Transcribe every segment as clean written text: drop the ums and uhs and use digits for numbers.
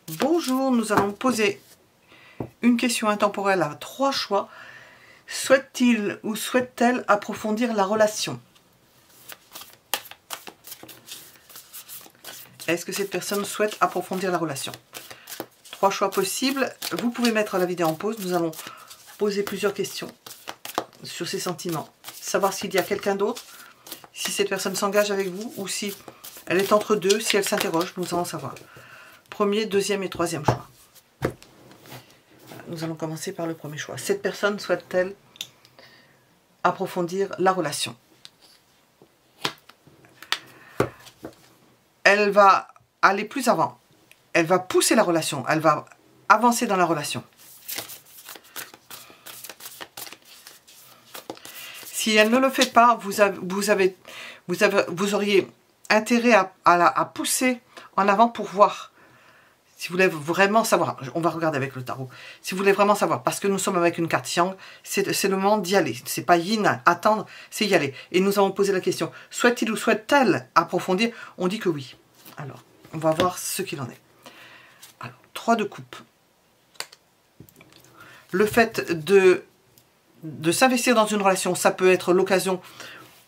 Bonjour, nous allons poser une question intemporelle à 3 choix. Souhaite-t-il ou souhaite-t-elle approfondir la relation? Est-ce que cette personne souhaite approfondir la relation? 3 choix possibles. Vous pouvez mettre la vidéo en pause. Nous allons poser plusieurs questions sur ses sentiments. Savoir s'il y a quelqu'un d'autre, si cette personne s'engage avec vous ou si elle est entre deux, si elle s'interroge. Nous allons savoir. Premier, deuxième et troisième choix. Nous allons commencer par le premier choix. Cette personne souhaite-t-elle approfondir la relation? Elle va aller plus avant. Elle va pousser la relation. Elle va avancer dans la relation. Si elle ne le fait pas, vous auriez intérêt à pousser en avant pour voir. Si vous voulez vraiment savoir, on va regarder avec le tarot. Si vous voulez vraiment savoir, parce que nous sommes avec une carte Yang, c'est le moment d'y aller. C'est pas yin, attendre, c'est y aller. Et nous avons posé la question, souhaite-t-il ou souhaite-t-elle approfondir? On dit que oui. Alors, on va voir ce qu'il en est. Alors, 3 de coupe. Le fait de s'investir dans une relation, ça peut être l'occasion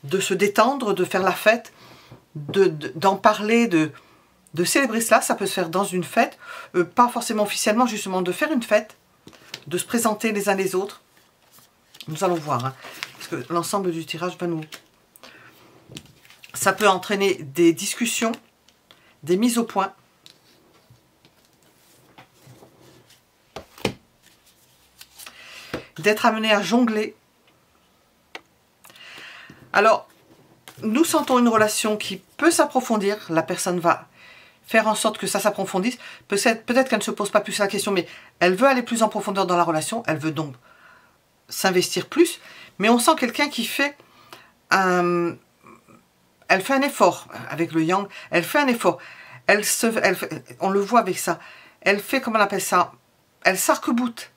de se détendre, de faire la fête, d'en parler, de célébrer cela. Ça peut se faire dans une fête, pas forcément officiellement, justement de faire une fête, de se présenter les uns les autres. Nous allons voir, hein, parce que l'ensemble du tirage va nous... Ça peut entraîner des discussions, des mises au point. D'être amené à jongler. Alors, nous sentons une relation qui peut s'approfondir. La personne va faire en sorte que ça s'approfondisse. Peut-être qu'elle ne se pose pas plus la question, mais elle veut aller plus en profondeur dans la relation. Elle veut donc s'investir plus. Mais on sent quelqu'un qui fait un... Elle fait un effort avec le Yang. Elle fait un effort. On le voit avec ça. Elle fait, comment on appelle ça? Elle s'arc-boute.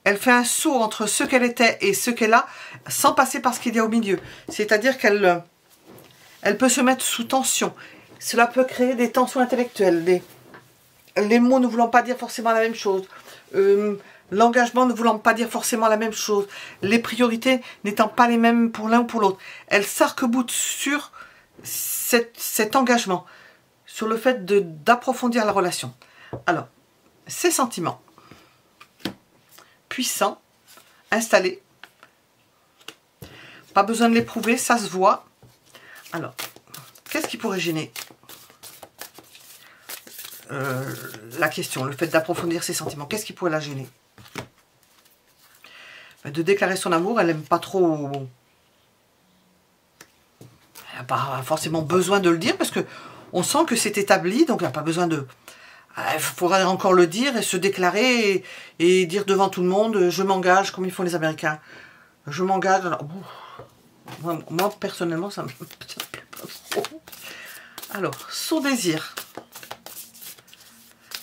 Elle fait un saut entre ce qu'elle était et ce qu'elle a, sans passer par ce qu'il y a au milieu. C'est-à-dire qu'elle peut se mettre sous tension. Cela peut créer des tensions intellectuelles. Les mots ne voulant pas dire forcément la même chose. L'engagement ne voulant pas dire forcément la même chose. Les priorités n'étant pas les mêmes pour l'un ou pour l'autre. Elle s'arc-boute sur cet engagement. Sur le fait d'approfondir la relation. Alors, ces sentiments. Puissant, installé. Pas besoin de l'éprouver, ça se voit. Alors, qu'est-ce qui pourrait gêner la question, le fait d'approfondir ses sentiments, qu'est-ce qui pourrait la gêner? De déclarer son amour, elle n'aime pas trop... Elle n'a pas forcément besoin de le dire, parce que on sent que c'est établi, donc elle n'a pas besoin de... Il faudra encore le dire et se déclarer et dire devant tout le monde, je m'engage, comme ils font les Américains. Je m'engage. Moi, personnellement, ça me plaît pas trop. Alors, son désir.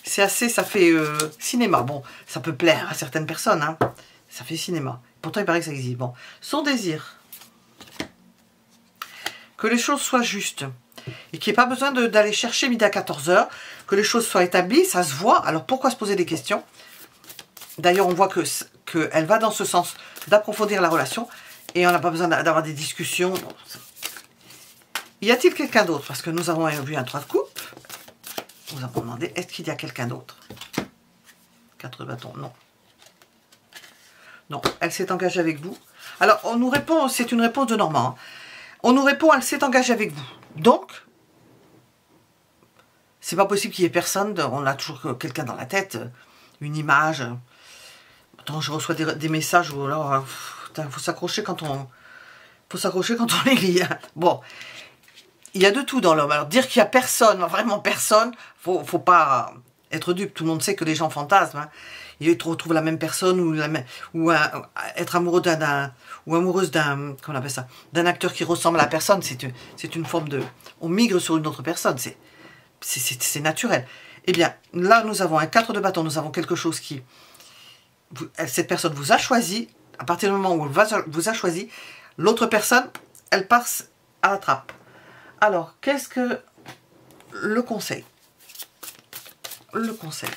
C'est assez, ça fait cinéma. Bon, ça peut plaire à certaines personnes. Hein. Ça fait cinéma. Pourtant, il paraît que ça existe. Bon, son désir. Que les choses soient justes. Et qu'il n'y ait pas besoin d'aller chercher midi à 14 h, que les choses soient établies, ça se voit. Alors pourquoi se poser des questions? D'ailleurs, on voit qu'elle va dans ce sens d'approfondir la relation et on n'a pas besoin d'avoir des discussions. Y a-t-il quelqu'un d'autre? Parce que nous avons vu un 3 de coupe. Nous avons demandé, est-ce qu'il y a quelqu'un d'autre? 4 de bâton, non. Non, elle s'est engagée avec vous. Alors, on nous répond, c'est une réponse de Normand. Hein. On nous répond, elle s'est engagée avec vous. Donc, c'est pas possible qu'il y ait personne. On a toujours quelqu'un dans la tête, une image. Attends, je reçois des messages où alors, il faut s'accrocher quand on les lit. Bon, il y a de tout dans l'homme. Alors dire qu'il y a personne, vraiment personne, faut pas être dupe. Tout le monde sait que les gens fantasment. Hein. Ils retrouvent la même personne ou être amoureux ou amoureuse d'un, comment on appelle ça, d'un acteur qui ressemble à la personne, c'est une forme de... On migre sur une autre personne, c'est naturel. Eh bien, là, nous avons un 4 de bâton, nous avons quelque chose qui... Cette personne vous a choisi, à partir du moment où elle vous a choisi, l'autre personne, elle passe à la trappe. Alors, qu'est-ce que le conseil? le conseil?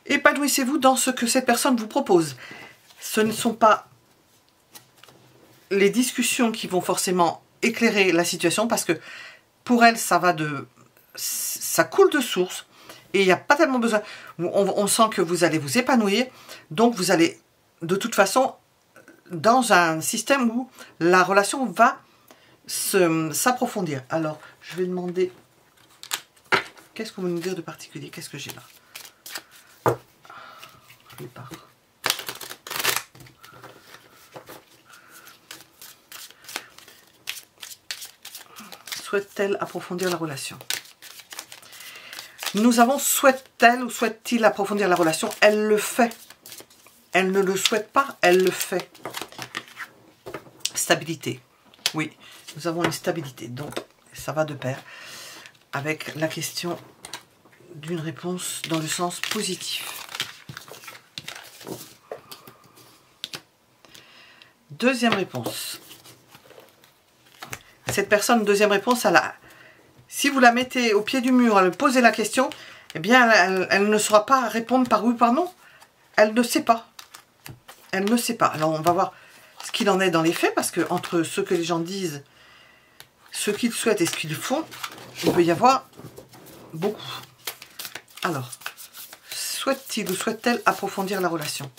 Épanouissez-vous dans ce que cette personne vous propose. Ce ne sont pas les discussions qui vont forcément éclairer la situation, parce que pour elle, ça coule de source et il n'y a pas tellement besoin. On sent que vous allez vous épanouir, donc vous allez de toute façon dans un système où la relation va s'approfondir. Alors, je vais demander, qu'est-ce qu'on veut nous dire de particulier? Qu'est-ce que j'ai là? Je pars. Souhaite-t-elle approfondir la relation? Nous avons souhaite-t-elle ou souhaite-t-il approfondir la relation? Elle le fait. Elle ne le souhaite pas, elle le fait. Stabilité. Oui, nous avons une stabilité. Donc, ça va de pair avec la question d'une réponse dans le sens positif. Deuxième réponse. Cette personne, deuxième réponse, si vous la mettez au pied du mur, à lui poser la question, eh bien, elle ne saura pas répondre par oui ou par non. Elle ne sait pas. Elle ne sait pas. Alors, on va voir ce qu'il en est dans les faits, parce que entre ce que les gens disent, ce qu'ils souhaitent et ce qu'ils font, il peut y avoir beaucoup. Alors, souhaite-t-il ou souhaite-t-elle approfondir la relation?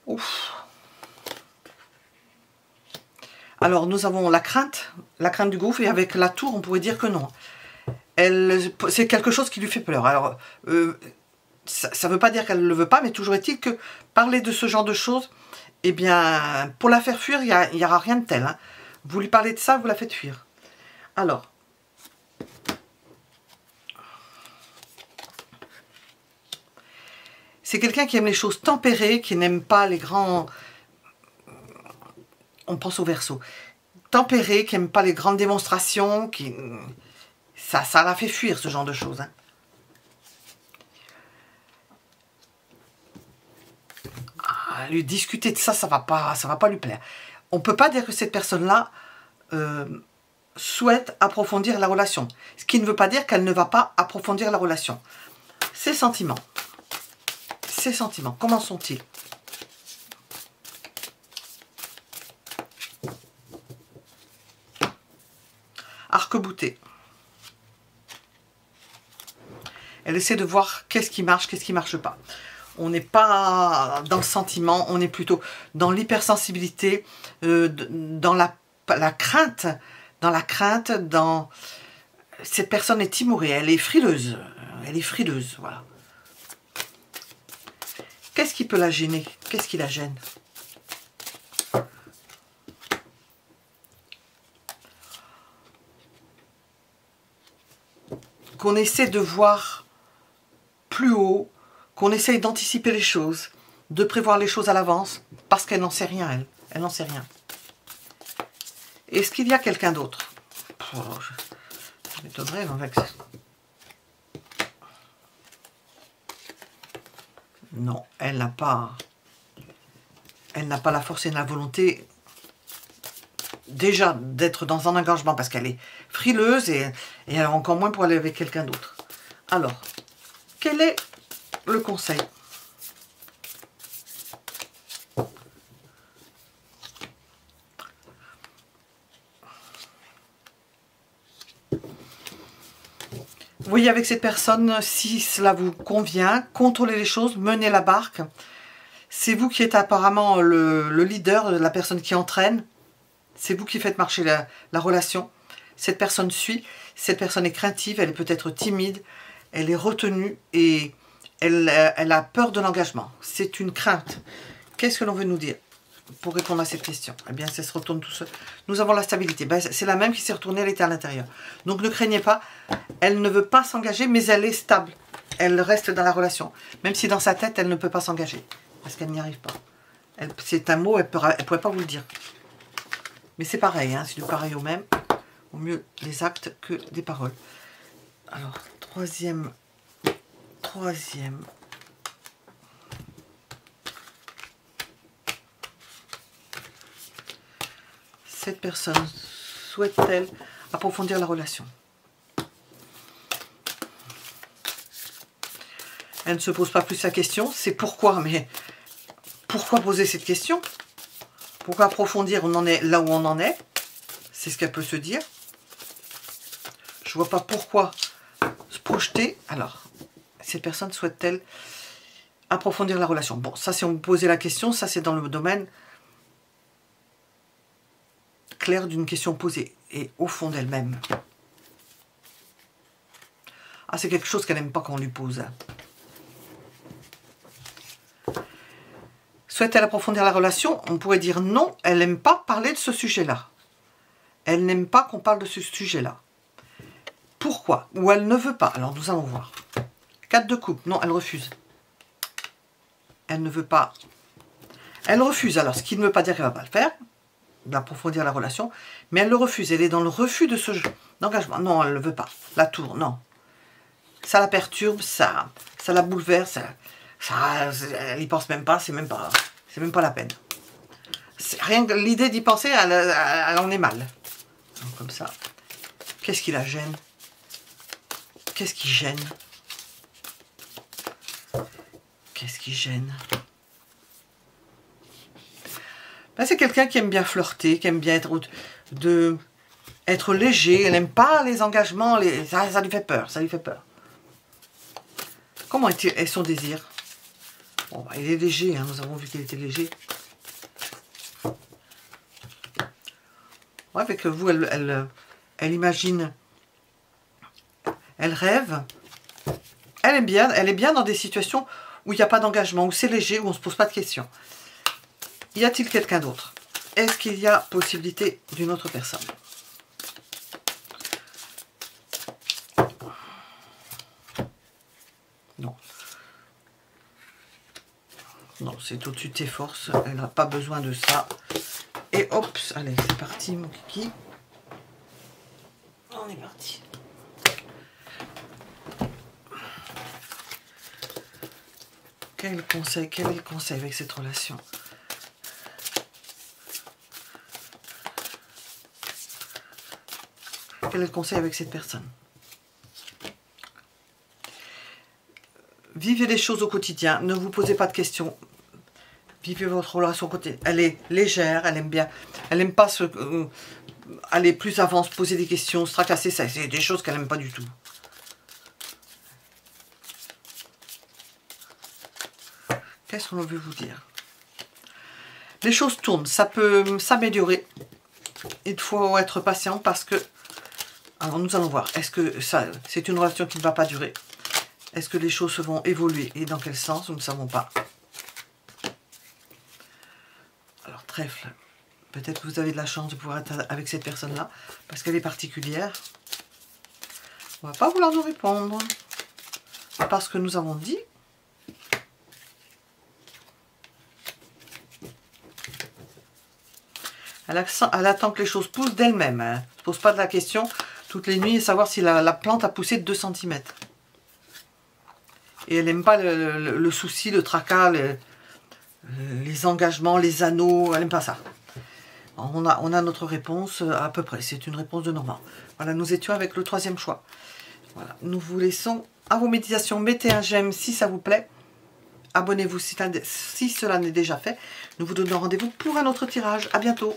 Ouf. Alors, nous avons la crainte du gouffre, et avec la tour, on pourrait dire que non. C'est quelque chose qui lui fait peur. Alors, ça ne veut pas dire qu'elle ne le veut pas, mais toujours est-il que parler de ce genre de choses, eh bien, pour la faire fuir, il n'y aura rien de tel. Hein. Vous lui parlez de ça, vous la faites fuir. Alors, c'est quelqu'un qui aime les choses tempérées, qui n'aime pas les grands... On pense au Verseau. Tempéré, qui n'aime pas les grandes démonstrations, ça la fait fuir, ce genre de choses. Hein. Lui discuter de ça, ça va pas lui plaire. On ne peut pas dire que cette personne-là souhaite approfondir la relation. Ce qui ne veut pas dire qu'elle ne va pas approfondir la relation. Ses sentiments. Ses sentiments, comment sont-ils? Arc-bouté. Elle essaie de voir qu'est-ce qui marche pas. On n'est pas dans le sentiment, on est plutôt dans l'hypersensibilité, dans la crainte, cette personne est timorée, elle est frileuse, voilà. Qu'est-ce qui peut la gêner? Qu'est-ce qui la gêne? Qu'on essaie de voir plus haut, qu'on essaye d'anticiper les choses, de prévoir les choses à l'avance, parce qu'elle n'en sait rien, elle n'en sait rien. Est-ce qu'il y a quelqu'un d'autre? Je m'étonnerais avec ça. Non, elle n'a pas la force et la volonté déjà d'être dans un engagement, parce qu'elle est frileuse et elle a encore moins pour aller avec quelqu'un d'autre. Alors, quel est le conseil? Vous voyez avec cette personne, si cela vous convient, contrôlez les choses, menez la barque. C'est vous qui êtes apparemment le leader, la personne qui entraîne. C'est vous qui faites marcher la relation. Cette personne suit, cette personne est craintive, elle est peut-être timide, elle est retenue et elle a peur de l'engagement. C'est une crainte. Qu'est-ce que l'on veut nous dire pour répondre à cette question? Eh bien, ça se retourne tout seul. Nous avons la stabilité. Ben, c'est la même qui s'est retournée, elle était à l'intérieur. Donc ne craignez pas, elle ne veut pas s'engager, mais elle est stable. Elle reste dans la relation. Même si dans sa tête, elle ne peut pas s'engager. Parce qu'elle n'y arrive pas. C'est un mot, elle ne pourrait pas vous le dire. Mais c'est pareil, hein, c'est du pareil au même. Au mieux les actes que des paroles. Alors, troisième. Cette personne souhaite-t-elle approfondir la relation? Elle ne se pose pas plus la question, c'est pourquoi, mais pourquoi poser cette question? Pourquoi approfondir? On en est là où on en est, c'est ce qu'elle peut se dire. Je vois pas pourquoi se projeter. Alors, cette personne souhaite-t-elle approfondir la relation? Bon, ça, si on vous posait la question, ça, c'est dans le domaine clair d'une question posée et au fond d'elle-même. Ah, c'est quelque chose qu'elle n'aime pas qu'on lui pose. Souhaite-t-elle approfondir la relation? On pourrait dire non, elle n'aime pas parler de ce sujet-là. Elle n'aime pas qu'on parle de ce sujet-là. Pourquoi? Ou elle ne veut pas. Alors, nous allons voir. 4 de coupe. Non, elle refuse. Elle ne veut pas. Elle refuse. Alors, ce qui ne veut pas dire qu'elle ne va pas le faire, d'approfondir la relation, mais elle le refuse. Elle est dans le refus de ce jeu d'engagement. Non, elle ne veut pas. La tour, non. Ça la perturbe, ça la bouleverse. Elle n'y pense même pas. C'est même pas la peine. Rien que l'idée d'y penser, elle en est mal. Donc, comme ça. Qu'est-ce qui la gêne? Qu'est-ce qui gêne? Qu'est-ce qui gêne? Ben, c'est quelqu'un qui aime bien flirter, qui aime bien être léger. Elle n'aime pas les engagements, ça lui fait peur, ça lui fait peur. Comment est son désir? Bon, ben, il est léger, hein, nous avons vu qu'il était léger. Ouais, avec vous, elle imagine, elle rêve. Elle est bien dans des situations où il n'y a pas d'engagement, où c'est léger, où on ne se pose pas de questions. Y a-t-il quelqu'un d'autre? Est-ce qu'il y a possibilité d'une autre personne? Non. Non, c'est au-dessus de tes forces. Elle n'a pas besoin de ça. Et hop, allez, c'est parti, mon kiki. On est parti. Quel est le conseil avec cette relation? Quel est le conseil avec cette personne? Vivez les choses au quotidien, ne vous posez pas de questions. Vivez votre relation au quotidien. Elle est légère, elle aime bien. Elle n'aime pas aller plus avant, se poser des questions, se tracasser. C'est des choses qu'elle n'aime pas du tout. Qu'est-ce qu'on veut vous dire? Les choses tournent, ça peut s'améliorer. Il faut être patient parce que... Alors nous allons voir, est-ce que c'est une relation qui ne va pas durer? Est-ce que les choses vont évoluer? Et dans quel sens? Nous ne savons pas. Alors trèfle, peut-être que vous avez de la chance de pouvoir être avec cette personne-là, parce qu'elle est particulière. On ne va pas vouloir nous répondre. Parce que nous avons dit... Elle attend que les choses poussent d'elle-même. Elle ne se pose pas de la question toutes les nuits et savoir si la plante a poussé de 2 cm. Et elle n'aime pas le souci, le tracas, les engagements, les anneaux. Elle n'aime pas ça. On a notre réponse à peu près. C'est une réponse de Normand. Voilà, nous étions avec le 3e choix. Voilà, nous vous laissons à vos méditations. Mettez un j'aime si ça vous plaît. Abonnez-vous si cela n'est déjà fait. Nous vous donnons rendez-vous pour un autre tirage. À bientôt.